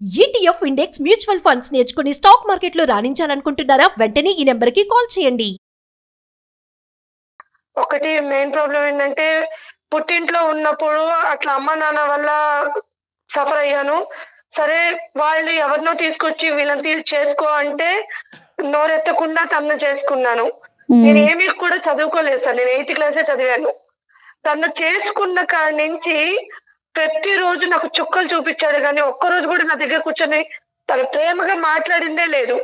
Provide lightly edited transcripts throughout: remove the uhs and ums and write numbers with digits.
ETF index mutual funds నేర్చుకుని stock మార్కెట్లో రాణించాలనుకుంటున్నారా? వెంటనే ఈ నెంబర్కి కాల్ చేయండి. ఒకటి మెయిన్ ప్రాబ్లం ఏంటంటే పుట్టింట్లో ఉన్నప్పుడు అట్లా అమ్మ నాన్న వల్ల సఫర్ అయ్యాను. సరే వాళ్ళు ఎవరినో తీసుకొచ్చి వీళ్ళని చేసుకో అంటే నోరెత్తకుండా తను చేసుకున్నాను. నేను ఏమీ కూడా చదువుకోలేదు సార్, నేను 8th క్లాసే చదివాను. తను చేసుకున్న కాడి నుంచి ప్రతిరోజు నాకు చుక్కలు చూపించాడు, కానీ ఒక్కరోజు కూడా నా దగ్గర కూర్చొని తను ప్రేమగా మాట్లాడిందే లేదు.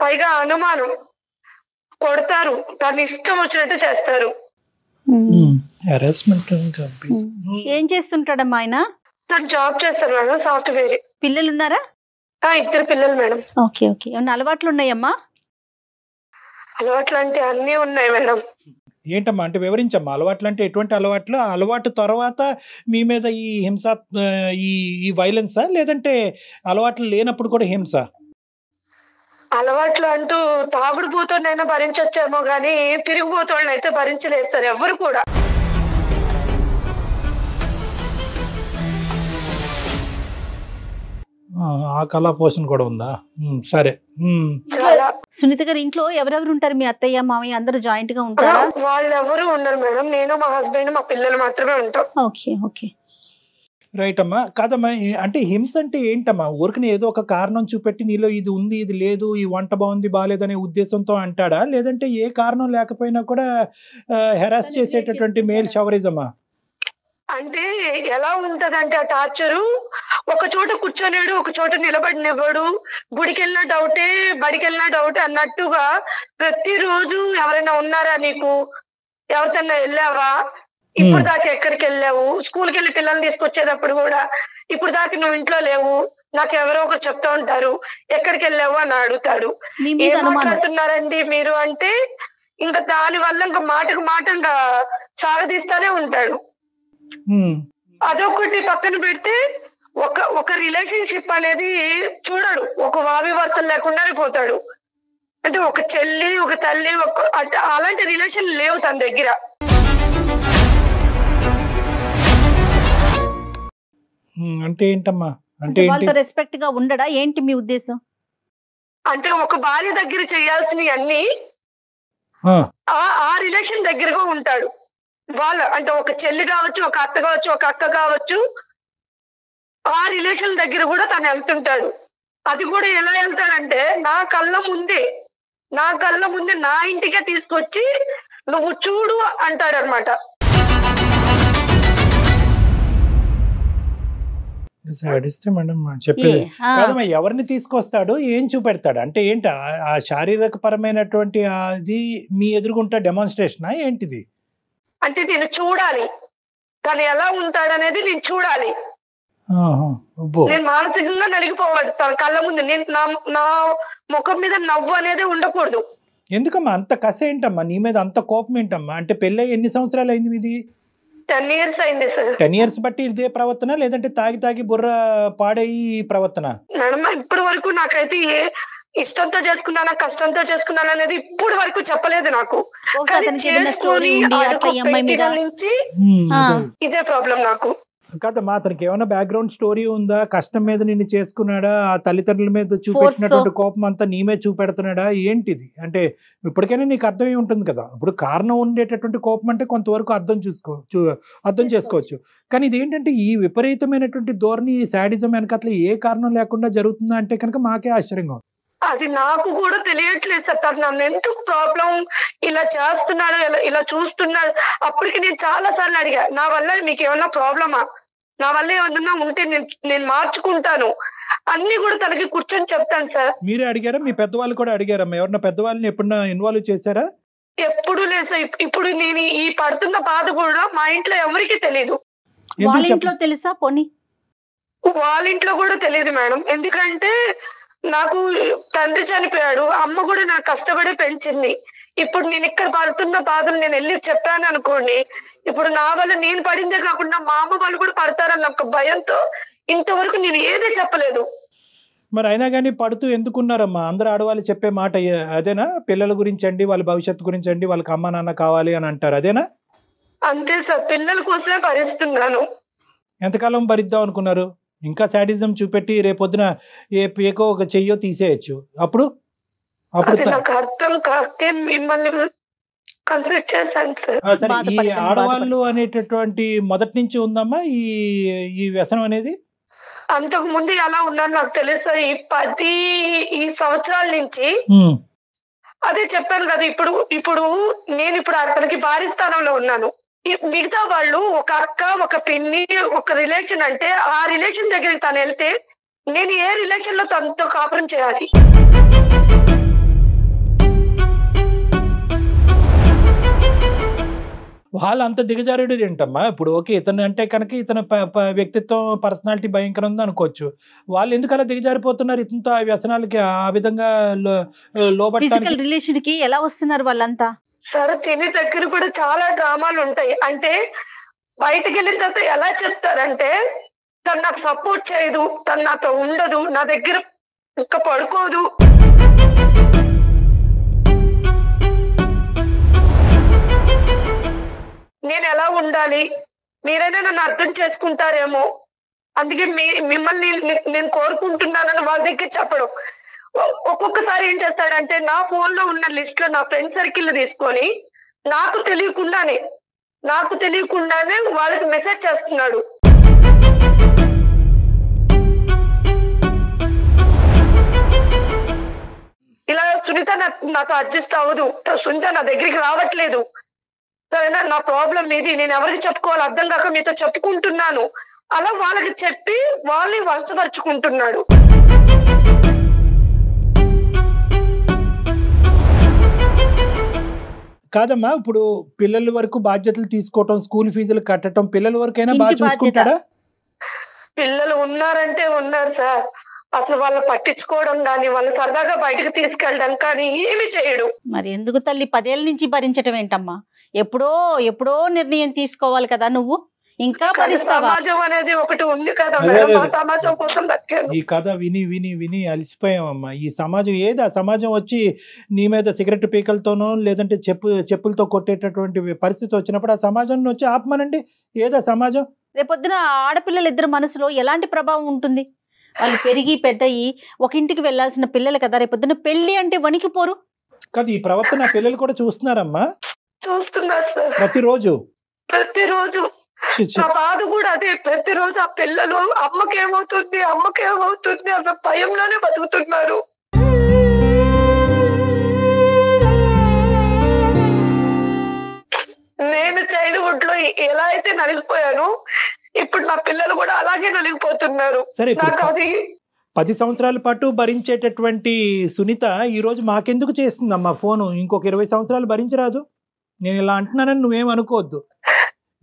పైగా అనుమానం, కొడతారు, తను ఇష్టం వచ్చినట్టు చేస్తారు. ఏం చేస్తుంటాడమ్మా ఆయన? తను జాబ్ చేస్తారు మేడం, సాఫ్ట్వేర్. పిల్లలు ఉన్నారా? 2 పిల్లలు మేడం. Okay okay. ఏమన్నా అలవాట్లు ఉన్నాయమ్మా? అలవాట్లు అంటే అన్నీ ఉన్నాయి మేడం. ఏంటమ్మా అంటే వివరించమ్మా. అలవాట్లు అంటే ఎటువంటి అలవాట్లు? అలవాటు తర్వాత మీ మీద ఈ హింస, ఈ వైలెన్సా, లేదంటే అలవాట్లు లేనప్పుడు కూడా హింస? అలవాట్లు అంటూ తాగుడు పోతోనైనా భరించొచ్చేమో గానీ తిరిగిపోతోళ్ళని అయితే భరించలేదు సార్ ఎవరు కూడా. ఆ కళా పోషణ కూడా ఉందా? సరే. చాలా. సునీత గారి ఇంట్లో ఎవరెవరు ఉంటారు? మీ అత్తయ్య మామయ్య అందరూ జాయింట్ గా ఉంటారా? వాళ్ళు ఎవరు ఉండరు మేడం, నేను మా హస్బెండ్ మా పిల్లలు మాత్రమే ఉంటాం. Okay okay. రైట్ అమ్మా. కాదమ్మా, అంటే హింస అంటే ఏంటమ్మా? ఊరికనే ఏదో ఒక కారణం చూపెట్టి నీలో ఇది ఉంది ఇది లేదు, ఈ వంట బాగుంది బాగాలేదనే ఉద్దేశంతో అంటాడా, లేదంటే ఏ కారణం లేకపోయినా కూడా హెరాస్ చేసేటటువంటి మేల్ షవరిజమా? అంటే ఎలా ఉంటదంటే ఆ టార్చరు, ఒక చోట కూర్చోలేడు, ఒక చోట నిలబడినివ్వడు, గుడికి వెళ్ళినా డౌటే, బడికి వెళ్ళినా డౌటే అన్నట్టుగా ప్రతిరోజు ఎవరైనా ఉన్నారా నీకు, ఎవరికన్నా వెళ్ళావా, ఇప్పుడు దాకా ఎక్కడికి వెళ్ళావు, స్కూల్కి వెళ్ళి పిల్లల్ని తీసుకొచ్చేటప్పుడు కూడా ఇప్పుడు దాకా నువ్వు ఇంట్లో లేవు, నాకు ఎవరో ఒకరు చెప్తా ఉంటారు ఎక్కడికి వెళ్ళావు అని అడుగుతాడు. ఏం మాట్లాడుతున్నారండి మీరు అంటే ఇంకా దాని వల్ల ఇంకా మాటకు మాట ఇంకా సాగదీస్తానే ఉంటాడు. అదొకటి పక్కన పెడితే ఒక రిలేషన్షిప్ అనేది చూడడు, ఒక వావి వరుసలు లేకుండానే పోతాడు. అంటే ఒక చెల్లి ఒక తల్లి అలాంటి రిలేషన్ లేవు తన దగ్గర. అంటే ఏంటమ్మా? అంటే వాళ్ళతో రెస్పెక్ట్ గా ఉండడా ఏంటి మీ ఉద్దేశం? అంటే ఒక భార్య దగ్గర చేయాల్సినవి అన్ని ఆ రిలేషన్ దగ్గరగా ఉంటాడు. వాళ్ళు అంటే ఒక చెల్లి కావచ్చు, ఒక అత్త కావచ్చు, ఒక అక్క కావచ్చు, ఆ రిలేషన్ దగ్గర కూడా తను వెళ్తుంటాడు. అది కూడా ఎలా వెళ్తాడంటే నా కళ్ళ ముందే నా ఇంటికే తీసుకొచ్చి నువ్వు చూడు అంటాడు అనమాట. చెప్పేది కాదమ్మా. ఎవరిని తీసుకొస్తాడు, ఏం చూపెడతాడు అంటే ఏంటి? ఆ శారీరక పరమైనటువంటి అది మీ ఎదురుగుంటా డెమాన్స్ట్రేషనా ఏంటిది? అంటే నేను చూడాలి తను ఎలా ఉంటాడనేది, నేను చూడాలి. నేను మానసికంగా నలిగిపోవాలి తన కళ్ళ ముందు. నేను నా ముఖం మీద నవ్వు అనేది ఉండకూడదు. ఎందుకమ్మా అంత కసి ఏంటమ్మా నీ మీద, అంత కోపం ఏంటమ్మా? అంటే పెళ్ళి ఎన్ని సంవత్సరాలు అయింది మీది? 10 years అయింది సార్. 10 years బట్టి ఇదే ప్రవర్తన, లేదంటే తాగి బుర్ర పాడయి ప్రవర్తన? మేడం ఇప్పటి వరకు నాకైతే ఇష్టంతో చేసుకున్నానా కష్టంతో చేసుకున్నానా అనేది ఇప్పటి వరకు చెప్పలేదు నాకు. నుంచి ఇదే ప్రాబ్లం నాకు. కాదమ్మా, అతనికి ఏమైనా బ్యాక్గ్రౌండ్ స్టోరీ ఉందా? కష్టం మీద నిన్ను చేసుకున్నాడా? ఆ తల్లిదండ్రుల మీద చూపెట్టినటువంటి కోపం అంతా నీ మీద చూపెడుతున్నాడా? ఏంటిది అంటే ఇప్పటికైనా నీకు అర్థమై ఉంటుంది కదా. ఇప్పుడు కారణం ఉండేటటువంటి కోపం అంటే కొంతవరకు అర్థం చేసుకోవచ్చు. కానీ ఇది ఏంటంటే ఈ విపరీతమైనటువంటి ధోరణి, ఈ శాడిజం వెనకట్ల ఏ కారణం లేకుండా జరుగుతుందా అంటే కనుక మాకే ఆశ్చర్యంగా ఉంది. అది నాకు కూడా తెలియట్లేదు సార్. తను నన్ను ఎందుకు ప్రాబ్లం ఇలా చేస్తున్నాడు, ఇలా చూస్తున్నాడు. అప్పటికి నేను చాలా సార్లు అడిగా, నా వల్ల మీకు ఏమన్నా ప్రాబ్లమా, నా వల్ల ఏమన్నా ఉంటే నేను మార్చుకుంటాను అన్ని కూడా తనకి కూర్చొని చెప్తాను సార్. మీరే అడిగారా? మీ పెద్దవాళ్ళు కూడా అడిగారా? ఎవరన్నా పెద్దవాళ్ళని ఎప్పుడన్నా ఇన్వాల్వ్ చేశారా? ఎప్పుడు లేదు సార్. ఇప్పుడు నేను ఈ పడుతున్న బాధ కూడా మా ఇంట్లో ఎవరికి తెలియదు. వాళ్ళ ఇంట్లో తెలుసా? పోనీ వాళ్ళ ఇంట్లో కూడా తెలియదు మేడం. ఎందుకంటే నాకు తండ్రి చనిపోయాడు, అమ్మ కూడా నాకు కష్టపడి పెంచింది. ఇప్పుడు నేను ఇక్కడ పడుతున్న బాధలు నేను వెళ్ళి చెప్పాను అనుకోండి, ఇప్పుడు నా వల్ల నేను పడిందే కాకుండా మా అమ్మ వాళ్ళు కూడా పడతారన్న ఒక భయంతో ఇంతవరకు నేను ఏదే చెప్పలేదు. మరి అయినా కానీ పడుతూ ఎందుకున్నారమ్మా? అందరూ ఆడవాళ్ళు చెప్పే మాట అదేనా? పిల్లల గురించి అండి, వాళ్ళ భవిష్యత్తు గురించి అండి, వాళ్ళకి అమ్మ నాన్న కావాలి అని అంటారు, అదేనా? అంతే సార్, పిల్లల కోసమే భరిస్తున్నాను. ఎంతకాలం భరిద్దాం అనుకున్నారు? ఇంకా శాడిజం చూపెట్టి రేపొద్దున ఏ పేకో ఒక చెయ్యో తీసేయచ్చు. అప్పుడు అది నాకు అర్థం కాకే మిమ్మల్ని కన్సల్ట్ చేశాను సార్. సరే, ఈ ఆడవాళ్ళు అనేటటువంటి మొదటి నుంచి ఉందమ్మా ఈ ఈ వ్యసనం అనేది? అంతకు ముందు ఎలా ఉన్నాను నాకు తెలుసు సార్. ఈ సంవత్సరాల నుంచి అదే చెప్పాను కదా. ఇప్పుడు నేను అతనికి భారీ స్థానంలో ఉన్నాను. మిగతా వాళ్ళు ఒక అక్క, ఒక పిన్ని, ఒక రిలేషన్ అంటే ఆ రిలేషన్ దగ్గరికి తను వెళ్తే నేను ఏ రిలేషన్ లో తనతో కాపురం చేయాలి? వాళ్ళు అంత దిగజారుడు ఏంటమ్మా? ఇప్పుడు ఓకే, ఇతను అంటే కనుక ఇతను వ్యక్తిత్వం, పర్సనాలిటీ భయంకరం ఉంది అనుకోవచ్చు. వాళ్ళు ఎందుకు అలా దిగజారిపోతున్నారు ఇతనితో ఆ వ్యసనాలకి, ఆ విధంగా ఫిజికల్ రిలేషన్ కి ఎలా వస్తున్నారు వాళ్ళంతా? సరే, తిని దగ్గర కూడా చాలా డ్రామాలు ఉంటాయి. అంటే బయటకు వెళ్ళిన తర్వాత ఎలా చెప్తారంటే తను నాకు సపోర్ట్ చేయదు, తను నాతో ఉండదు, నా దగ్గర ఇంకా పడుకోదు. నేను ఎలా ఉండాలి, మీరైనా నన్ను అర్థం చేసుకుంటారేమో, అందుకే మిమ్మల్ని నేను కోరుకుంటున్నానని వాళ్ళ దగ్గర చెప్పడం. ఒక్కొక్కసారి ఏం చేస్తాడంటే నా ఫోన్ లో ఉన్న లిస్ట్ లో నా ఫ్రెండ్ సర్కిల్ తీసుకొని నాకు తెలియకుండానే వాళ్ళకి మెసేజ్ చేస్తున్నాడు. ఇలా సునీత నాతో అడ్జస్ట్ అవ్వదు, సునీత నా దగ్గరికి రావట్లేదు, సరేనా, నా ప్రాబ్లం ఇది, నేను ఎవరికి చెప్పుకోవాలి అర్థం కాక మీతో చెప్పుకుంటున్నాను, అలా వాళ్ళకి చెప్పి వాళ్ళని వశపరుచుకుంటున్నాడు. కాదమ్మా, ఇప్పుడు పిల్లల వరకు బాధ్యతలు తీసుకోవటం, స్కూల్ ఫీజులు కట్టడం, పిల్లల వరకైనా బాగా చూసుకుంటాడా? పిల్లలు ఉన్నారంటే ఉన్నారు సార్, అసలు వాళ్ళు పట్టించుకోవడం కానీ వాళ్ళు సరదాగా బయటకు తీసుకెళ్ళడం కానీ ఏమి చేయడు. మరి ఎందుకు తల్లి 10 ఏళ్ళ నుంచి భరించటం ఏంటమ్మా? ఎప్పుడో నిర్ణయం తీసుకోవాలి కదా నువ్వు, ఇంకా సమాజం అనేది ఒకటి ఉంది కదా, సమాజం కోసం బతికాను. ఈ కథ విని విని విని అలసిపోయామమ్మా. ఈ సమాజం ఏది? ఆ సమాజం వచ్చి నీ మీద సిగరెట్ పీకలతోనో లేదంటే చెప్పులతో కొట్టేటటువంటి పరిస్థితి వచ్చినప్పుడు ఆ సమాజం వచ్చి ఆపమనండి. ఏదా సమాజం? రేపొద్దున ఆడపిల్లలు ఇద్దరు మనసులో ఎలాంటి ప్రభావం ఉంటుంది? వాళ్ళు పెరిగి పెద్దయి ఒక ఇంటికి వెళ్లాల్సిన పిల్లలు కదా, రేపొద్దున పెళ్లి అంటే వణికిపోరు కదా? ఈ ప్రవర్తన పిల్లలు కూడా చూస్తున్నారమ్మా. చూస్తున్నారు సార్, ప్రతిరోజు నా బాధ కూడా అదే. ప్రతిరోజు ఆ పిల్లలు అమ్మకేమవుతుంది అన్న భయంలోనే బతుకుతున్నారు. నేను చైల్డ్హుడ్ లో ఎలా అయితే నలిగిపోయాను, ఇప్పుడు నా పిల్లలు కూడా అలాగే నలిగిపోతున్నారు. నాకు అది 10 సంవత్సరాల పాటు భరించేటటువంటి సునీత ఈ రోజు మాకెందుకు చేస్తుందమ్మా ఫోను? ఇంకొక 20 సంవత్సరాలు భరించరాదు? నేను ఇలా అంటున్నానని నువ్వేమనుకోవద్దు.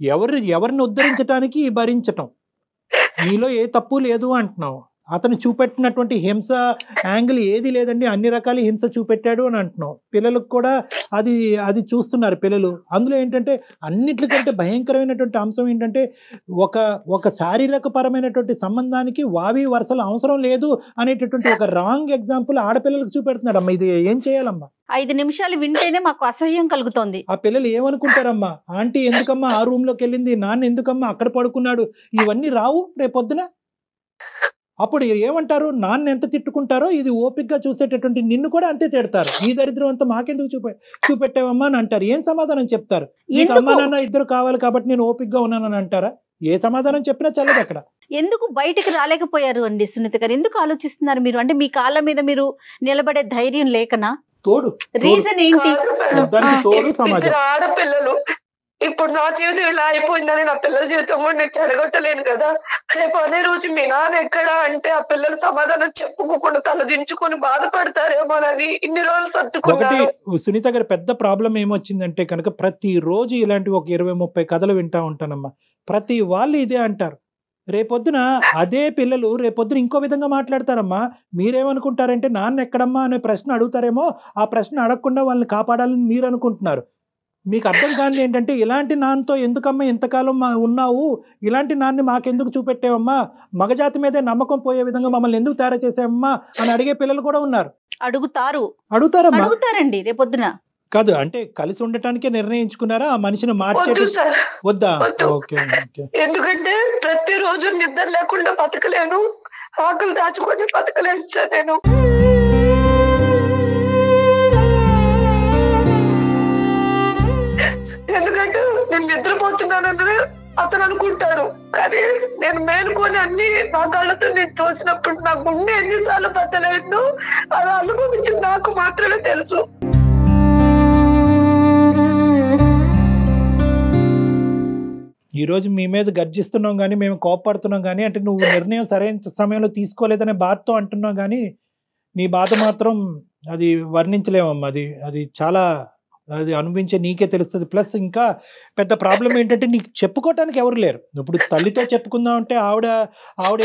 ఎవరిని ఉద్ధరించడానికి భరించటం, నీలో ఏ తప్పు లేదు అంటున్నావు. అతను చూపెట్టినటువంటి హింస యాంగిల్ ఏది లేదండి, అన్ని రకాల హింస చూపెట్టాడు అని అంటున్నావు. పిల్లలకు కూడా అది చూస్తున్నారు పిల్లలు. అందులో ఏంటంటే అన్నిటికంటే భయంకరమైనటువంటి అంశం ఏంటంటే ఒక శారీరక పరమైనటువంటి సంబంధానికి వావి వరుసలు అవసరం లేదు అనేటటువంటి ఒక రాంగ్ ఎగ్జాంపుల్ ఆడపిల్లలకు చూపెడుతున్నాడు. అమ్మ, ఇది ఏం చేయాలమ్మా? 5 నిమిషాలు వింటేనే మాకు అసహ్యం కలుగుతోంది. ఆ పిల్లలు ఏమనుకుంటారమ్మా? ఆంటీ ఎందుకమ్మా ఆ రూమ్ లోకి వెళ్ళింది, నాన్న ఎందుకమ్మా అక్కడ పడుకున్నాడు, ఇవన్నీ రావు రేపొద్దున. అప్పుడు ఏమంటారు? నాన్న ఎంత తిట్టుకుంటారో ఇది ఓపికగా చూసేటటువంటి నిన్ను కూడా అంతే తిడతారు. ఈ దరిద్రం అంతా మాకెందుకు చూపెట్టావమ్మా అని అంటారు. ఏం సమాధానం చెప్తారు? నీకు అమ్మా నాన్న ఇద్దరు కావాలి కాబట్టి నేను ఓపికగా ఉన్నానని అంటారా? ఏ సమాధానం చెప్పినా చల్లదు అక్కడ. ఎందుకు బయటికి రాలేకపోయారు అండి సునీత గారు? ఎందుకు ఆలోచిస్తున్నారు మీరు? అంటే మీ కాళ్ళ మీద మీరు నిలబడే ధైర్యం లేకనా? తోడు రీజన్ ఏంటి? తోడు సమాజం. ఆడపిల్లలు ఇప్పుడు నా జీవితం ఇలా అయిపోయిందని నా పిల్లల జీవితం కూడా నేను చెడగొట్టలేను కదా. రేపు అనే రోజు మీ నాన్న ఎక్కడ అంటే ఆ పిల్లలు సమాధానం చెప్పుకోకుండా తలదించుకొని బాధపడతారేమోనని ఇన్ని రోజులు సర్దుకున్నాను. సునీత గారి పెద్ద ప్రాబ్లం ఏమొచ్చిందంటే కనుక ప్రతి రోజు ఇలాంటి ఒక 20-30 కథలు వింటా ఉంటానమ్మా. ప్రతి వాళ్ళు ఇదే అంటారు. రేపొద్దున అదే పిల్లలు రేపొద్దున ఇంకో విధంగా మాట్లాడతారమ్మా. మీరేమనుకుంటారంటే నాన్న ఎక్కడమ్మా అనే ప్రశ్న అడుగుతారేమో, ఆ ప్రశ్న అడగకుండా వాళ్ళని కాపాడాలని మీరు అనుకుంటున్నారు. మీకు అర్థం కాని ఏంటంటే ఇలాంటి నాన్నతో ఎందుకమ్మా ఇంతకాలం ఉన్నావు, ఇలాంటి నాన్ని మాకెందుకు చూపెట్టావమ్మా, మగజాతి మీదే నమ్మకం పోయే విధంగా మమ్మల్ని ఎందుకు తయారు చేసావమ్మా అని అడిగే పిల్లలు కూడా ఉన్నారు. అడుగుతారండి రేపొద్దున. కాదు అంటే కలిసి ఉండటానికే నిర్ణయించుకున్నారా ఆ మనిషిని మార్చేట వద్దు సార్, వద్దా? వద్దు. ఓకే ఓకే ఎందుకంటే ప్రతిరోజు నిద్ర లేకుండా బతకలేను, ఆకలి దాచుకొని బతకలేను సార్ నేను. ఎందుకంటే నేను నిద్రపోతున్నానని అతను అనుకుంటాడు, కానీ నేను మేలుకొని అన్ని నా కళ్ళతో నేను చూసినప్పుడు నా గుండె ఎన్నిసార్లు బతలేదు అది అనుభవించి నాకు మాత్రమే తెలుసు. ఈ రోజు మీ మీద గర్జిస్తున్నాం కానీ మేము కోపపడుతున్నాం కానీ అంటే నువ్వు నిర్ణయం సరైన సమయంలో తీసుకోలేదనే బాధతో అంటున్నాం కానీ నీ బాధ మాత్రం అది వర్ణించలేమమ్మా. అది అది చాలా అది అనుభవించే నీకే తెలుస్తుంది. ప్లస్ ఇంకా పెద్ద ప్రాబ్లం ఏంటంటే నీకు చెప్పుకోవటానికి ఎవరు లేరు. ఇప్పుడు తల్లితో చెప్పుకుందాం అంటే ఆవిడ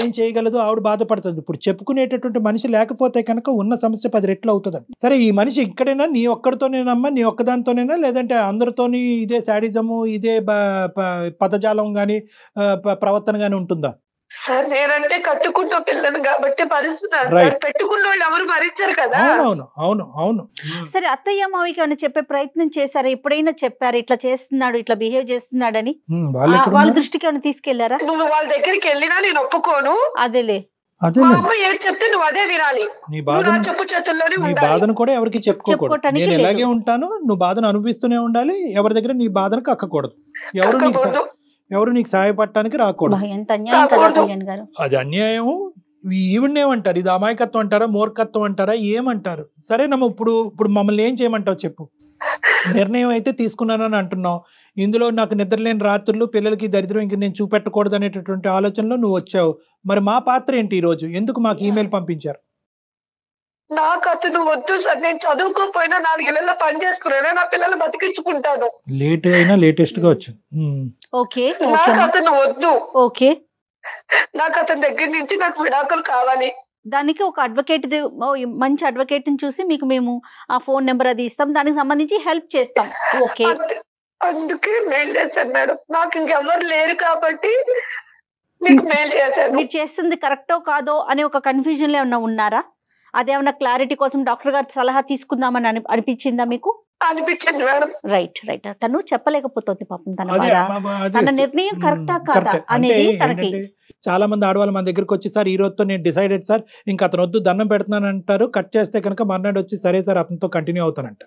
ఏం చేయగలదు, ఆవిడ బాధపడుతుంది. ఇప్పుడు చెప్పుకునేటటువంటి మనిషి లేకపోతే కనుక ఉన్న సమస్య 10 రెట్లు అవుతుందండి. సరే ఈ మనిషి ఇక్కడైనా నీ ఒక్కడితోనేనమ్మా, నీ ఒక్కదానితోనేనా లేదంటే అందరితోని ఇదే శాడిజము ఇదే పదజాలం కానీ ప్రవర్తన కానీ ఉంటుందా? సార్ నేనంటే కట్టుకున్న పిల్లను కాబట్టి భరిస్తున్నాను సార్, పెట్టుకున్న వాళ్ళు ఎవరు భరించారు కదా. అవును అవును అవును. సరే అత్తయ్య మావికి ఏమైనా చెప్పే ప్రయత్నం చేశారా? ఎప్పుడైనా చెప్పారు ఇట్లా చేస్తున్నాడు, ఇట్లా బిహేవ్ చేస్తున్నాడని? వాళ్ళ దృష్టికి ఏమైనా తీసుకెళ్లారా? నువ్వు వాళ్ళ దగ్గరికి వెళ్ళినా నేను ఒప్పుకోను. అదేలే, మా అమ్మ ఏం చెప్తే నువ్వు అదే వినాలి. నీ బాధ చెప్పు చేతుల్లోనే నీ ఉండాలి. బాధను కూడా ఎవరికి చెప్పుకోకూడదు. నేను ఎలాగే ఉంటాను, నువ్వు బాధను అనుభవిస్తూనే ఉండాలి. ఎవరి దగ్గర నీ బాధను కక్కకూడదు. ఎవరు నీకు సహాయపడటానికి రాకూడదు. ఎంత అన్యాయం కదా కళ్యాణ్ గారు. అది అన్యాయం. ఈవిడేమంటారు? ఇది అమాయకత్వం అంటారా, మూర్ఖత్వం అంటారా, ఏమంటారు? సరేనమ్మా, ఇప్పుడు మమ్మల్ని ఏం చేయమంటావు చెప్పు. నిర్ణయం అయితే తీసుకున్నానని అంటున్నావు. ఇందులో నాకు నిద్రలేని రాత్రులు, పిల్లలకి దరిద్రం ఇంక నేను చూపెట్టకూడదు అనేటటువంటి ఆలోచనలో నువ్వు వచ్చావు. మరి మా పాత్ర ఏంటి ఈ రోజు? ఎందుకు మాకు ఈమెయిల్ పంపించారు? నాకు అతను వద్దు సార్, నేను చదువుకోపోయినా 4 ఏళ్ళలో పని చేసుకున్నా నా పిల్లలు బతికించుకుంటాను. లేట్ అయినా లేటెస్ట్ గా వచ్చింది. నాకు అతను వద్దు. ఓకే, నాకు అతని దగ్గర నుంచి నాకు విడాకులు కావాలి. దానికి ఒక అడ్వకేట్, మంచి అడ్వకేట్ ని చూసి మీకు మేము ఆ ఫోన్ నెంబర్ అది ఇస్తాం, దానికి సంబంధించి హెల్ప్ చేస్తాం. ఓకే, అందుకే మెయిల్ చేశాను మేడం. నాకు ఇంకెవరు లేరు కాబట్టి మీకు మెయిల్ చేశాను. మీరు చేస్తుంది కరెక్టో కాదో అనే ఒక కన్ఫ్యూజన్ లో ఏమన్నా ఉన్నారా? అదేమన్నా క్లారిటీ కోసం డాక్టర్ గారి సలహా తీసుకుందామని అనిపించిందా మీకు? అనిపించింది మేడం. రైట్. తను చెప్పలేకపోతుంది పాపం తన నిర్ణయం కరెక్టా కాదా అనేది తనకి. చాలా మంది ఆడవాళ్ళు మన దగ్గరకు వచ్చి సార్ ఈ రోజుతో నేను డిసైడెడ్ సార్, ఇంకా అతను వద్దు దండం పెడుతున్నాను అంటారు. కట్ చేస్తే కనుక మర్నాడు వచ్చి సరే సార్ అతనితో కంటిన్యూ అవుతానంట.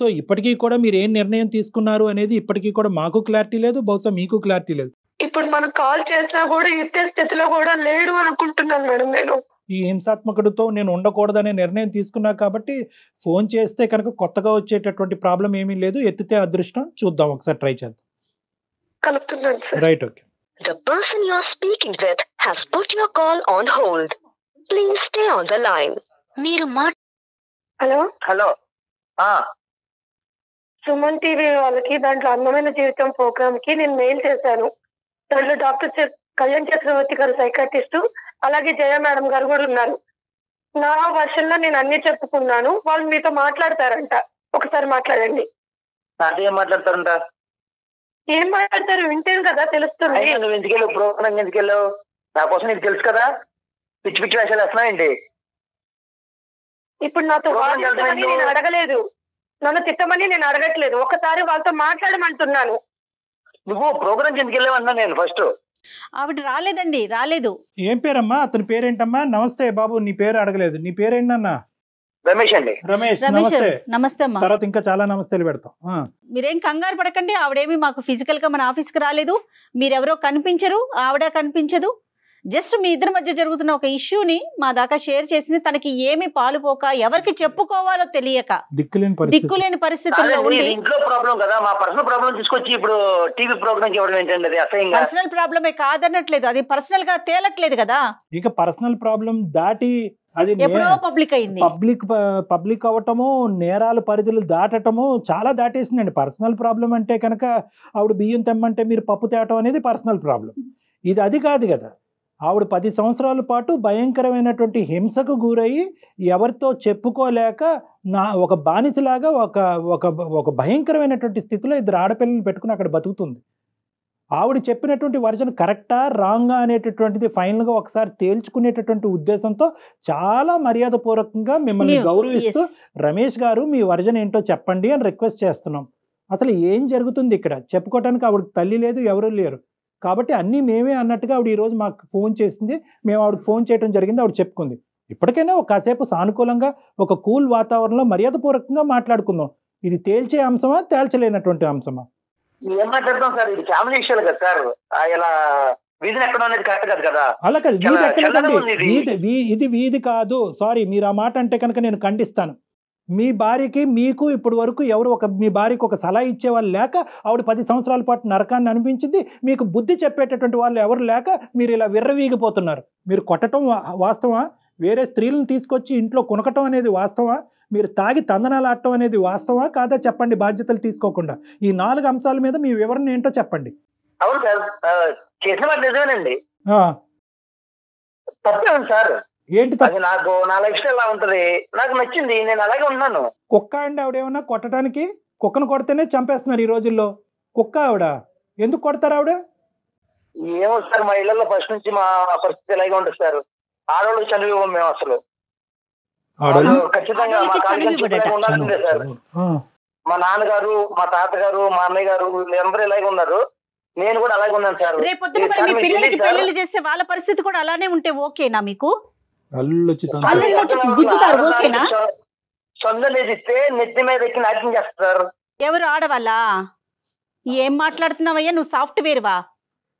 సో ఇప్పటికీ కూడా మీరు ఏం నిర్ణయం తీసుకున్నారు అనేది ఇప్పటికీ కూడా మాకు క్లారిటీ లేదు, బహుశా మీకు క్లారిటీ లేదు. ఇప్పుడు మనం కాల్ చేసినా కూడా ఎత్తే స్థితిలో కూడా లేడు అనుకుంటున్నాను మేడం. నేను ఈ హింసాత్మకుడితో నేను ఉండకూడదనే నిర్ణయం తీసుకున్నా కాబట్టి ఫోన్ చేస్తే కనుక కొత్తగా వచ్చేటటువంటి ప్రాబ్లం ఏమీ లేదు. ఎత్తితే అదృష్టం. చూద్దాం, ఒకసారి ట్రై చేద్దాం. కలుపుతున్నాను sir. Right, okay. The person you're speaking with has put your call on hold. Please stay on the line. మీరు హలో, సుమన్ టీవీ వాళ్ళకి దాంట్లో అందమైన జీవితం ప్రోగ్రామ్ కి నేను మెయిల్ చేశాను. దాంట్లో డాక్టర్ కళ్యాణ్ చక్రవర్తి గారు సైకాట్రిస్ట్, అలాగే జయ మేడం గారు కూడా ఉన్నారు. నా వర్షన్ లో నేను అన్ని చెప్పుకున్నాను. వాళ్ళు మీతో మాట్లాడతారంట, ఒకసారి మాట్లాడండి. ఏం మాట్లాడతారంట? ఏం మాట్లాడతారు వింటేను కదా తెలుస్తుంది. నువ్వు ఎందుకు వెళ్ళావు ప్రోగ్రామ్? ఎందుకు వెళ్ళావు? నా కోసం నీకు తెలుసు కదా. పిచ్చి పిచ్చి వేషాలు వేస్తున్నావు ఏంటి? ఇప్పుడు నాతో వాదించమని నేను అడగలేదు, నన్ను తిట్టమని నేను అడగట్లేదు. ఒకసారి వాళ్ళతో మాట్లాడమంటున్నాను. నువ్వు ప్రోగ్రామ్ ఎందుకు వెళ్ళావు అన్నా నేను ఫస్ట్. ఆవిడ రాలేదు. ఏం పేరమ్మా? అతని పేరేంటమ్మా? నమస్తే బాబు, నీ పేరు అడగలేదు. నీ పేరేంటన్నా? రమేష్ అండి. రమేష్, నమస్తే అమ్మా. తర్వాత ఇంకా చాలా నమస్తేలు పెడతాం. మీరేం కంగారు పడకండి. ఆవిడేమి మాకు ఫిజికల్ గా మన ఆఫీస్ కి రాలేదు. మీరెవరో కనిపించరు, ఆవిడ కనిపించదు. జస్ట్ మీ ఇద్దరి మధ్య జరుగుతున్న ఒక ఇష్యూని మా దాకా షేర్ చేసింది. తనకి ఏమి పాలుపోక, ఎవరికి చెప్పుకోవాలో తెలియక దిక్కులేని పరిస్థితుల్లో ఉండి. ఇంట్లో ప్రాబ్లం కదా, మా పర్సనల్ ప్రాబ్లం తీసుకొచ్చి ఇప్పుడు టీవీ ప్రోగ్రామ్ చేయడం ఏంటండి? అసహ్యంగా. పర్సనల్ ప్రాబ్లమే కాదనట్లేదు, అది పర్సనల్ గా తేలట్లేదు కదా. ఇక పర్సనల్ ప్రాబ్లం దాటి అది ఎప్పుడో పబ్లిక్ అయింది. పబ్లిక్ అవటము, నేరాల పరిధులు దాటటము చాలా దాటేసిందండి. పర్సనల్ ప్రాబ్లం అంటే కనుక ఆవిడ బియ్యం తెమ్మంటే మీరు పప్పు తేవటం అనేది పర్సనల్ ప్రాబ్లం. ఇది అది కాదు కదా. ఆవిడ 10 సంవత్సరాల పాటు భయంకరమైనటువంటి హింసకు గురయ్యి ఎవరితో చెప్పుకోలేక ఒక బానిసలాగా ఒక భయంకరమైనటువంటి స్థితిలో 2 ఆడపిల్లలు పెట్టుకుని అక్కడ బతుకుతుంది. ఆవిడ చెప్పినటువంటి వర్జన్ కరెక్టా రాంగా అనేటటువంటిది ఫైనల్గా ఒకసారి తేల్చుకునేటటువంటి ఉద్దేశంతో చాలా మర్యాదపూర్వకంగా మిమ్మల్ని గౌరవిస్తూ రమేష్ గారు మీ వర్జన్ ఏంటో చెప్పండి అని రిక్వెస్ట్ చేస్తున్నాం. అసలు ఏం జరుగుతుంది ఇక్కడ చెప్పుకోవడానికి ఆవిడకి తల్లి లేదు, ఎవరూ లేరు. కాబట్టి అన్నీ మేమే అన్నట్టుగా ఆవిడ ఈరోజు మాకు ఫోన్ చేసింది, మేము ఆవిడకి ఫోన్ చేయడం జరిగింది, ఆవిడ చెప్పుకుంది. ఇప్పటికైనా ఒక కాసేపు సానుకూలంగా ఒక కూల్ వాతావరణంలో మర్యాదపూర్వకంగా మాట్లాడుకుందాం. ఇది తేల్చే అంశమా తేల్చలేనటువంటి అంశమా? ఏం మాట్లాడతాం సార్, ఇది ఫ్యామిలీ విషయాలు కదా సార్. ఇలా వీధిని ఎక్కడ అనేది కరెక్ట్ కాదు కదా. అలా కాదు, వీధి ఎక్కలేదండి, ఇది వీధి కాదు. సారీ, మీరు ఆ మాట అంటే కనుక నేను ఖండిస్తాను. మీ భార్యకి మీకు ఇప్పటి వరకు ఎవరు మీ భార్యకి ఒక సలహా ఇచ్చేవాళ్ళు లేక ఆవిడ 10 సంవత్సరాల పాటు నరకాన్ని అనిపించింది. మీకు బుద్ధి చెప్పేటటువంటి వాళ్ళు ఎవరు లేక మీరు ఇలా విర్రవీగిపోతున్నారు. మీరు కొట్టడం వాస్తవా? వేరే స్త్రీలను తీసుకొచ్చి ఇంట్లో కొనకటం అనేది వాస్తవా? మీరు తాగి తందనాలు ఆడటం అనేది వాస్తవా కాదా చెప్పండి, బాధ్యతలు తీసుకోకుండా. ఈ 4 అంశాల మీద మీ వివరణ ఏంటో చెప్పండి. అవును సార్, చేసిన మాట నిజమేనండి. తప్పే ఉంది సార్. ఏంటి అది నాకు నా లైఫ్ స్టైల్ ఎలా ఉంటది, నాకు నచ్చింది, నేను అలాగే ఉన్నాను. కుక్క అండి ఆవిడేమన్నా కొట్టడానికి? కుక్కను కొడితేనే చంపేస్తున్నారు ఈ రోజుల్లో. కుక్క ఆవిడ, ఎందుకు కొడతారు ఆవిడ? ఏమో సార్, మా ఇళ్లలో ఫస్ట్ నుంచి మా పరిస్థితి ఇలాగే ఉంటుంది సార్. ఆడవాళ్ళు చనిపోయాం మేము అసలు. ఖచ్చితంగా మా కాలేజీ ఉండాల్సిందే సార్. మా నాన్నగారు, మా తాతగారు, మా అన్నయ్య గారు వీళ్ళందరూ ఇలాగే ఉన్నారు. నేను కూడా అలాగే ఉన్నాను సార్. రేపొద్దున మరి మీ పిల్లలకి పెళ్లిళ్ళు చేస్తే వాళ్ళ పరిస్థితి కూడా అలానే ఉంటే ఓకేనా మీకు? సొందలేది ఇస్తే నెత్తి మీద ఎక్కి నాట్యం చేస్తారు. ఎవరు ఆడవాళ్ళా? ఏం మాట్లాడుతున్నావయ్యా నువ్వు? సాఫ్ట్వేర్ వా?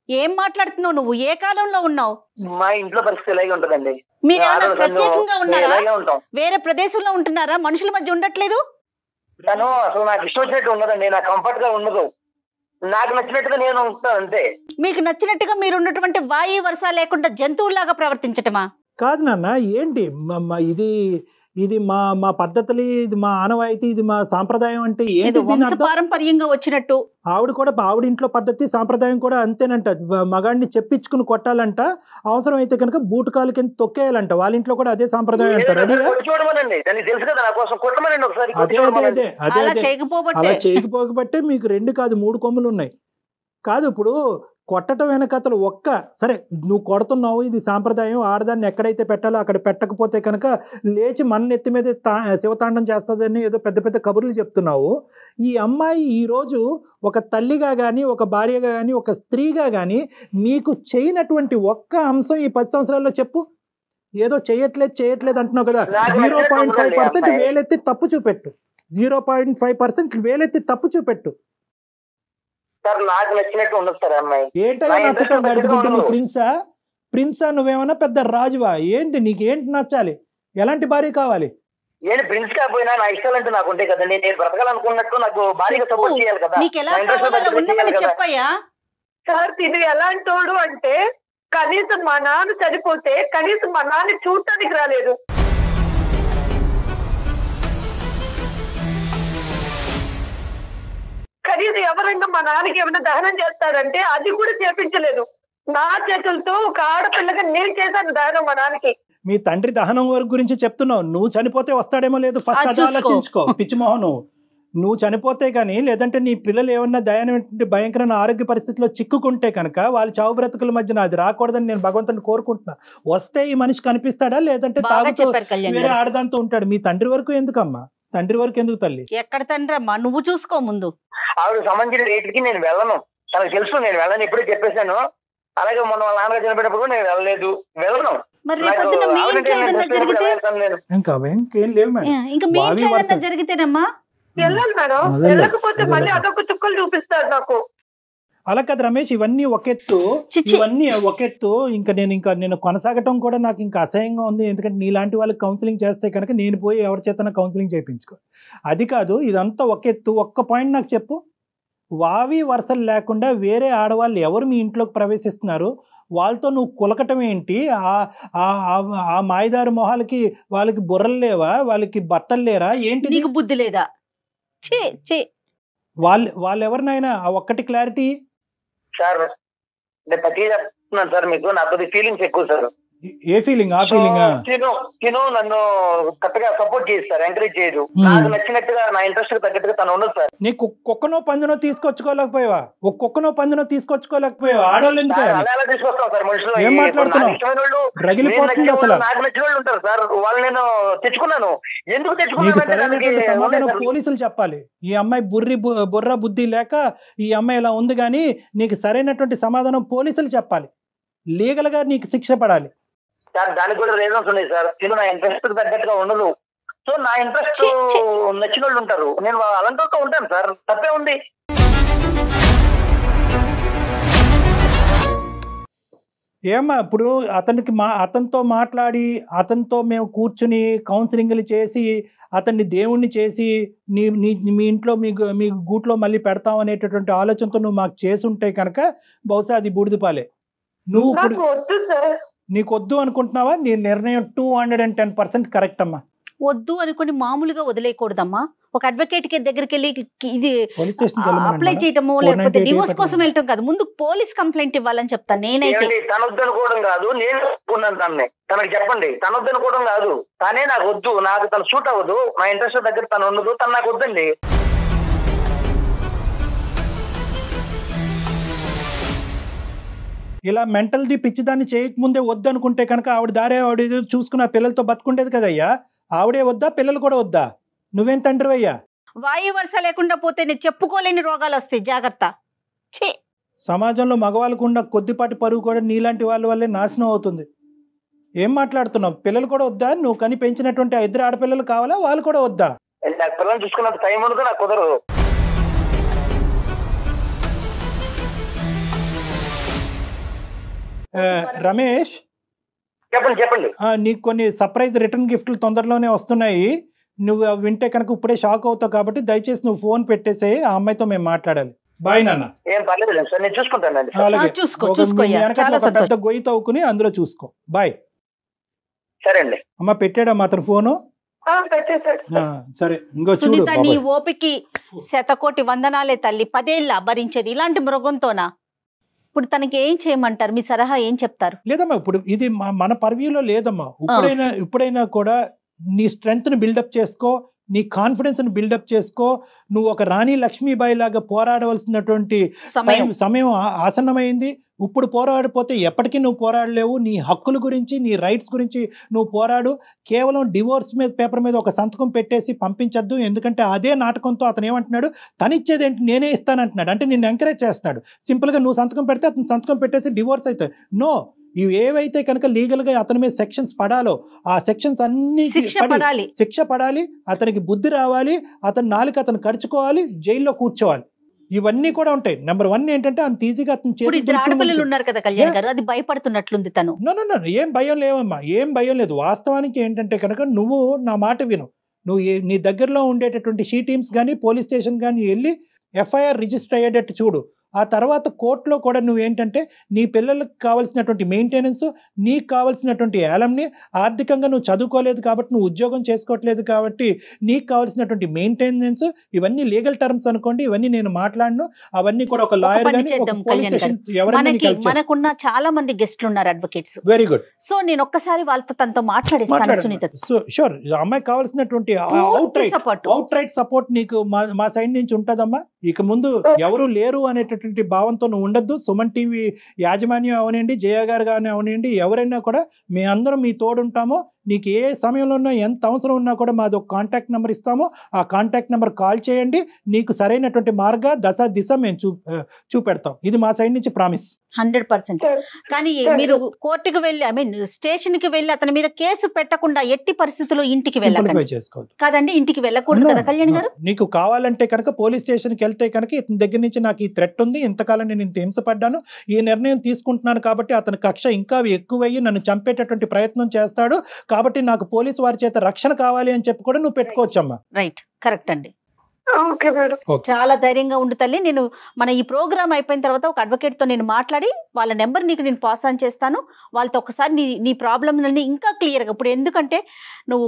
ఏం మాట్లాడుతున్నావు నువ్వు? ఏ కాలంలో ఉన్నావు? మా ఇంట్లో పరిస్థితి ఇలాగే ఉంటదండి. మీరు ఏమైనా ప్రత్యేకంగా ఉన్నారా? వేరే ప్రదేశంలో ఉంటున్నారా? మనుషుల మధ్య ఉండట్లేదు? తను అసలు నాకు ఇష్టం వచ్చినట్టు ఉండదండి, నాకు కంఫర్ట్ గా ఉండదు. నాకు నచ్చినట్టుగా నేను ఉంటాను అంతే. మీకు నచ్చినట్టుగా మీరు ఉన్నటువంటి వాయు వర్ష లేకుండా జంతువులాగా ప్రవర్తించటమా? కాదు నాన్న, ఏంటి ఇది మా పద్ధతులు, ఇది మా ఆనవాయితీ, ఇది మా సాంప్రదాయం అంటే ఏంటి? పారంపర్యంగా వచ్చినట్టు ఆవిడ కూడా ఆవిడ ఇంట్లో పద్ధతి సాంప్రదాయం కూడా అంతేనంట. మగాడిని చెప్పించుకుని కొట్టాలంట, అవసరం అయితే కనుక బూటకాలు కింద తొక్కేయాలంట. వాళ్ళ ఇంట్లో కూడా అదే సాంప్రదాయం అంటారు. అదే అలా చేయకపోబట్టే మీకు 2 కాదు 3 కొమ్ములు ఉన్నాయి. కాదు, ఇప్పుడు కొట్టడం వెనకతలు సరే నువ్వు కొడుతున్నావు, ఇది సాంప్రదాయం, ఆడదాన్ని ఎక్కడైతే పెట్టాలో అక్కడ పెట్టకపోతే కనుక లేచి మన ఎత్తి మీద శివతాండం చేస్తుందని ఏదో పెద్ద పెద్ద కబుర్లు చెప్తున్నావు. ఈ అమ్మాయి ఈరోజు ఒక తల్లిగా కానీ, ఒక భార్యగా కానీ, ఒక స్త్రీగా కానీ మీకు చేయనటువంటి ఒక్క అంశం ఈ 10 సంవత్సరాల్లో చెప్పు. ఏదో చేయట్లేదు అంటున్నావు కదా. 0.5% వేలెత్తి తప్పు చూపెట్టు. 0.5% వేలెత్తి తప్పు చూపెట్టు. సార్ నాకు నచ్చినట్టు ఉండదు సార్ అమ్మాయి. ఏంటో నచ్చటం గడుపుకుంటు నువ్వు ప్రిన్సా? నువ్వేమన్నా పెద్ద రాజువా ఏంటి? నీకేంటి నచ్చాలి? ఎలాంటి భార్య కావాలి? నేను ప్రిన్స్ కాకపోయినా నా ఇష్టాలు అంటే నాకు ఉంటాయి కదండి. నేను బ్రతకాలనుకున్నట్టు నాకు భార్యగా సపోర్ట్ చేయాలి కదా. చెప్పయ్యా సార్, ఇది ఎలాంటోడు అంటే కనీసం మా నాన్న చనిపోతే కనీసం మా నాన్న చూడటానికి రాలేదు. కనీసం ఎవరైనా మా నాన్నకి ఏమైనా దహనం చేస్తాడంటే అది కూడా చేపించలేదు. నా చేతులతో ఒక ఆడపిల్లగా నేను చేశాను దహనం మా నాన్నకి. మీ తండ్రి దహనం వరకు గురించి చెప్తున్నావు. నువ్వు చనిపోతే వస్తాడేమో లేదు, ఫస్ట్ అది ఆలోచించుకో పిచ్చిమోహన్. నువ్వు చనిపోతే కానీ, లేదంటే నీ పిల్లలు ఏమన్నా భయంకరమైన ఆరోగ్య పరిస్థితిలో చిక్కుకుంటే కనుక వాళ్ళ చావు బ్రతుకుల మధ్యన అది రాకూడదని నేను భగవంతుని కోరుకుంటున్నా. వస్తే ఈ మనిషి కనిపిస్తాడా, లేదంటే తాగుతూ వేరే ఆడదాంతో ఉంటాడు. మీ తండ్రి వరకు ఎందుకమ్మా? తండ్రి వరకు ఎందుకు తల్లి? ఎక్కడ తండ్రి అమ్మా, నువ్వు చూసుకో ముందు. ఆవిడ సంబంధించిన రేట్లకి నేను వెళ్ళను, తనకు తెలుసు నేను వెళ్ళను, ఎప్పుడే చెప్పేశాను. అలాగే మొన్న వాళ్ళ నాన్నగారు చనిపోయినప్పుడు నేను వెళ్ళను. మరి రేపొద్దున మీ ఇంట్లో ఏదన్నా జరిగితే? ఇంకా మీ ఇంట్లో ఏదన్నా జరిగితేనమ్మా వెళ్ళాలి మేడం. వెళ్ళకపోతే మళ్ళీ అదొక చుక్కలు చూపిస్తారు నాకు. అలా కదా రమేష్, ఇవన్నీ ఒక ఎత్తు. ఇంకా నేను కొనసాగటం కూడా నాకు ఇంకా అసహ్యంగా ఉంది. ఎందుకంటే నీలాంటి వాళ్ళకి కౌన్సిలింగ్ చేస్తే కనుక నేను పోయి ఎవరి చేతన కౌన్సిలింగ్ చేయించుకో. అది కాదు, ఇదంతా ఒక ఎత్తు. ఒక్క పాయింట్ నాకు చెప్పు. వావి వరుసలు లేకుండా వేరే ఆడవాళ్ళు ఎవరు మీ ఇంట్లోకి ప్రవేశిస్తున్నారు? వాళ్ళతో నువ్వు కులకటం ఏంటి? ఆ మాయదారు మొహాలకి వాళ్ళకి బుర్రలు లేవా? వాళ్ళకి బట్టలు లేరా ఏంటి? నీకు బుద్ధి లేదా? వాళ్ళు ఎవరినైనా ఆ ఒక్కటి క్లారిటీ సార్. నేను ప్రతి చెప్తున్నాను సార్, మీకు నాకు ఫీలింగ్స్ ఎక్కువ సార్. ఏ ఫీలింగ్? ఆ ఫీలింగ్ తిను నన్ను కరెక్ట్గా సపోర్ట్ చేస్తారు, ఎంకరేజ్ చేయదు. నాకు నచ్చినట్టుగా నా ఇంట్రెస్ట్ తగ్గట్టుగా తను ఉండదు సార్. నీకు కుక్కనో పందునో తీసుకొచ్చుకోలేకపోయావా? ఒక కుక్కనో పందునో తీసుకొచ్చుకోలేకపోయావా? ఆడవాళ్ళు ఎందుకు అలా తీసుకొస్తాం సార్ మనుషులు. ఏం మాట్లాడుతున్నావు? రగిలిపోతుంది అసలు. నాకు నచ్చిన వాళ్ళు ఉంటారు సార్, వాళ్ళు నేను తెచ్చుకున్నాను. ఎందుకు నీకు తెచ్చుకున్నాను? సరైనటువంటి సమాధానం పోలీసులు చెప్పాలి. ఈ అమ్మాయి బుర్ర బుద్ధి లేక ఈ అమ్మాయి ఇలా ఉంది, కానీ నీకు సరైనటువంటి సమాధానం పోలీసులు చెప్పాలి. లీగల్ గా నీకు శిక్ష పడాలి సార్. దానికి కూడా రీజన్స్ ఉన్నాయి సార్. తిను నా ఇంట్రెస్ట్ తగ్గట్టుగా ఉండదు. సో నా ఇంట్రెస్ట్ నచ్చిన వాళ్ళు ఉంటారు, నేను అలాంటి ఉంటాను సార్. తప్పే ఉంది. ఏమ్మా ఇప్పుడు అతనితో మాట్లాడి అతనితో మేము కూర్చుని కౌన్సిలింగ్లు చేసి అతన్ని దేవుణ్ణి చేసి మీ ఇంట్లో మీ గూట్లో మళ్ళీ పెడతాం అనేటటువంటి ఆలోచనతో నువ్వు మాకు చేసి ఉంటే కనుక బహుశా అది బూడిదపాలే. నువ్వు ఇప్పుడు నీకు వద్దు అనుకుంటున్నావా? నీ నిర్ణయం 210% కరెక్ట్ అమ్మా. వద్దు అనుకుని మామూలుగా వదిలేయకూడదమ్మా. ఒక అడ్వకేట్ దగ్గరికి వెళ్ళి ఇది అప్లై చేయటము లేకపోతే డివోర్స్ కోసం వెళ్ళటం కాదు, ముందు పోలీస్ కంప్లైంట్ ఇవ్వాలని చెప్తాను నేనైతే. తనొద్దనుకోవడం కాదు, నేను ఒప్పుకున్నాను తనని. తనకు చెప్పండి, తనొద్దనుకోవడం కాదు, తనే నాకు వద్దు, నాకు తను సూట్ అవ్వదు, నా ఇంట్రెస్ట్ దగ్గర తను ఉండదు, తను నాకు వద్దండి. ఇలా మెంటల్ది పిచ్చిదాన్ని చేయకముందే వద్దు అనుకుంటే కనుక ఆవిడ దారే ఆవిడ చూసుకున్న పిల్లలతో బతుకుండేది కదయ్యా. ఆవిడే వద్దా, పిల్లలు కూడా వద్దా? నువ్వేం తండ్రి అయ్యా? వాయు వరుస లేకుండా పోతే నేను చెప్పుకోలేని రోగాలు వస్తాయి, జాగ్రత్త. సమాజంలో మగవాళ్ళకు ఉన్న కొద్దిపాటి పరువు కూడా నీలాంటి వాళ్ళ వల్లే నాశనం అవుతుంది. ఏం మాట్లాడుతున్నావు? పిల్లలు కూడా వద్దా? నువ్వు కని పెంచినటువంటి 2 ఆడపిల్లలు కావాలా? వాళ్ళు కూడా వద్దా? నాకు పిల్లలు చూసుకున్నంత టైం ఉండదు, నాకు కుదరదు. రమేష్, చెప్పండి. నీకు కొన్ని సర్ప్రైజ్ రిటర్న్ గిఫ్ట్లు తొందరలోనే వస్తున్నాయి. నువ్వు వింటే కనుక ఇప్పుడే షాక్ అవుతావు, కాబట్టి దయచేసి నువ్వు ఫోన్ పెట్టేసే, ఆ అమ్మాయితో మేము మాట్లాడాలి. బాయ్ నాన్న. ఏం పర్లేదు సార్, నేను చూసుకుంటాను. పెద్ద గొయ్యి తవ్వుకుని అందులో చూసుకో. బాయ్. సరే అండి. అమ్మ పెట్టాడమ్మా అతను ఫోను. సరే, ఇంకో సునీత, నీ ఓపికి శతకోటి వందనాలే తల్లి. 10 ఏళ్ళ భరించేది ఇలాంటి మృగంతోనా? ఇప్పుడు తనకి ఏం చేయమంటారు? మీ సలహా ఏం చెప్తారు? లేదమ్మా, ఇప్పుడు ఇది మన పర్వ్యూలో లేదమ్మా. ఇప్పుడైనా కూడా నీ స్ట్రెంగ్త్ ని బిల్డప్ చేసుకో, నీ కాన్ఫిడెన్స్ ని బిల్డప్ చేసుకో. నువ్వు ఒక రాణి లక్ష్మీబాయి లాగా పోరాడవలసినటువంటి సమయం ఆసన్నమైంది. ఇప్పుడు పోరాడిపోతే ఎప్పటికీ నువ్వు పోరాడలేవు. నీ హక్కుల గురించి, నీ రైట్స్ గురించి నువ్వు పోరాడు. కేవలం డివోర్స్ పేపర్ మీద ఒక సంతకం పెట్టేసి పంపించద్దు. ఎందుకంటే అదే నాటకంతో అతను ఏమంటున్నాడు, తనిచ్చేది ఏంటి, నేనే ఇస్తానంటున్నాడు. అంటే నిన్ను ఎంకరేజ్ చేస్తున్నాడు. సింపుల్గా నువ్వు సంతకం పెడితే అతను సంతకం పెట్టేసి డివోర్స్ అవుతాయి. నో, ఇవి ఏవైతే కనుక లీగల్గా అతని మీద సెక్షన్స్ పడాలో ఆ సెక్షన్స్ అన్ని శిక్ష పడాలి. అతనికి బుద్ధి రావాలి, అతని నాలుక అతను ఖర్చుకోవాలి, జైల్లో కూర్చోవాలి. ఇవన్నీ కూడా ఉంటాయి. నెంబర్ 1 ఏంటంటే అంత ఈజీగా అతను ఆడపిల్లలు ఉన్నారు కదా కళ్యాణ్ గారు, అది భయపడుతున్నట్లుంది తను. ఏం భయం లేవమ్మా, ఏం భయం లేదు. వాస్తవానికి ఏంటంటే కనుక నువ్వు నా మాట విను. నువ్వు నీ దగ్గరలో ఉండేటటువంటి షీ టీమ్స్ కానీ పోలీస్ స్టేషన్ కానీ వెళ్ళి ఎఫ్ఐఆర్ రిజిస్టర్ అయ్యేటట్టు చూడు. ఆ తర్వాత కోర్టులో కూడా నువ్వేంటంటే నీ పిల్లలకు కావాల్సినటువంటి మెయింటెనెన్స్, నీకు కావాల్సినటువంటి ఏలంని, ఆర్థికంగా నువ్వు చదువుకోలేదు కాబట్టి, నువ్వు ఉద్యోగం చేసుకోవట్లేదు కాబట్టి నీకు కావాల్సినటువంటి మెయింటెనెన్స్, ఇవన్నీ లీగల్ టర్మ్స్ అనుకోండి. ఇవన్నీ నేను మాట్లాడను. అవన్నీ కూడా ఒక లాయర్ మనకున్న చాలా మంది గెస్ట్లు ఉన్నారు, అడ్వకేట్స్. Very good. సో నేను ఒక్కసారి వాళ్ళతో తనతో మాట్లాడిస్తాను సునీత. షూర్. అమ్మాయికి కావాల్సినటువంటి అవుట్ రైట్ సపోర్ట్ నీకు మా సైడ్ నుంచి ఉంటుందమ్మా. ఇక ముందు ఎవరు లేరు అనేటటువంటి భావంతో నువ్వు ఉండద్దు. సుమన్ టీవీ యాజమాన్యం అవనండి, జయ గారు కానీ అవనండి, ఎవరైనా కూడా మీ అందరం మీ తోడుంటామో. నీకు ఏ సమయంలో ఉన్నా, ఎంత అవసరం ఉన్నా కూడా మాది ఒక కాంటాక్ట్ నెంబర్ ఇస్తాము. ఆ కాంటాక్ట్ నెంబర్ కాల్ చేయండి. నీకు సరైనటువంటి దిశ మేము చూపెడతాం. ఇది మా సైడ్ నుంచి ప్రామిస్. 100%. కానీ మీరు కోర్టుకు వెళ్ళి, స్టేషన్ కి వెళ్ళి అతని మీద కేసు పెట్టకుండా ఎట్టి పరిస్థితుల్లో ఇంటికి వెళ్ళకండి. కాదండి, ఇంటికి వెళ్ళకూడదు కదా కళ్యాణ్ గారు. నీకు కావాలంటే కనుక పోలీస్ స్టేషన్కి వెళ్తే కనుక ఇతని దగ్గర నుంచి నాకు ఈ థ్రెట్ ఉంది, ఇంతకాలం నేను ఇంత హింసపడ్డాను, ఈ నిర్ణయం తీసుకుంటున్నాను కాబట్టి అతని కక్ష ఇంకా ఎక్కువయ్యి నన్ను చంపేటటువంటి ప్రయత్నం చేస్తాడు కాబట్టి నాకు పోలీసు వారి చేత రక్షణ కావాలి అని చెప్పి కూడా నువ్వు పెట్టుకోవచ్చమ్మా. రైట్, కరెక్ట్ అండి. చాలా ధైర్యంగా ఉండు తల్లి. నేను మన ఈ ప్రోగ్రామ్ అయిపోయిన తర్వాత ఒక అడ్వకేట్ తో నేను మాట్లాడి వాళ్ళ నెంబర్ నీకు నేను పాస్ ఆన్ చేస్తాను. వాళ్ళతో ఒకసారి నీ ప్రాబ్లమ్ని ఇంకా క్లియర్గా, ఇప్పుడు ఎందుకంటే నువ్వు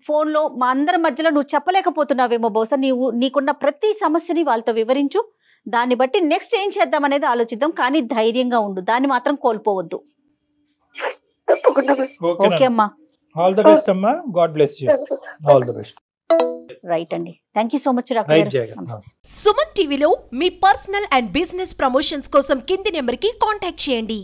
ఫోన్లో మా అందరి మధ్యలో నువ్వు చెప్పలేకపోతున్నావేమో, బహుశా నీకున్న ప్రతి సమస్యని వాళ్ళతో వివరించు. దాన్ని బట్టి నెక్స్ట్ ఏం చేద్దాం అనేది ఆలోచిద్దాం. కానీ ధైర్యంగా ఉండు, దాన్ని మాత్రం కోల్పోవద్దు. తప్పకుండా ఓకే అమ్మా. ఆల్ ద బెస్ట్ అమ్మా, god bless you, all the best. Right అండి, thank you so much right doctor Jaya గారు. నమస్తే. సుమన్ టీవీలో మీ పర్సనల్ అండ్ బిజినెస్ ప్రమోషన్స్ కోసం కింది నెంబర్కి కాంటాక్ట్ చేయండి.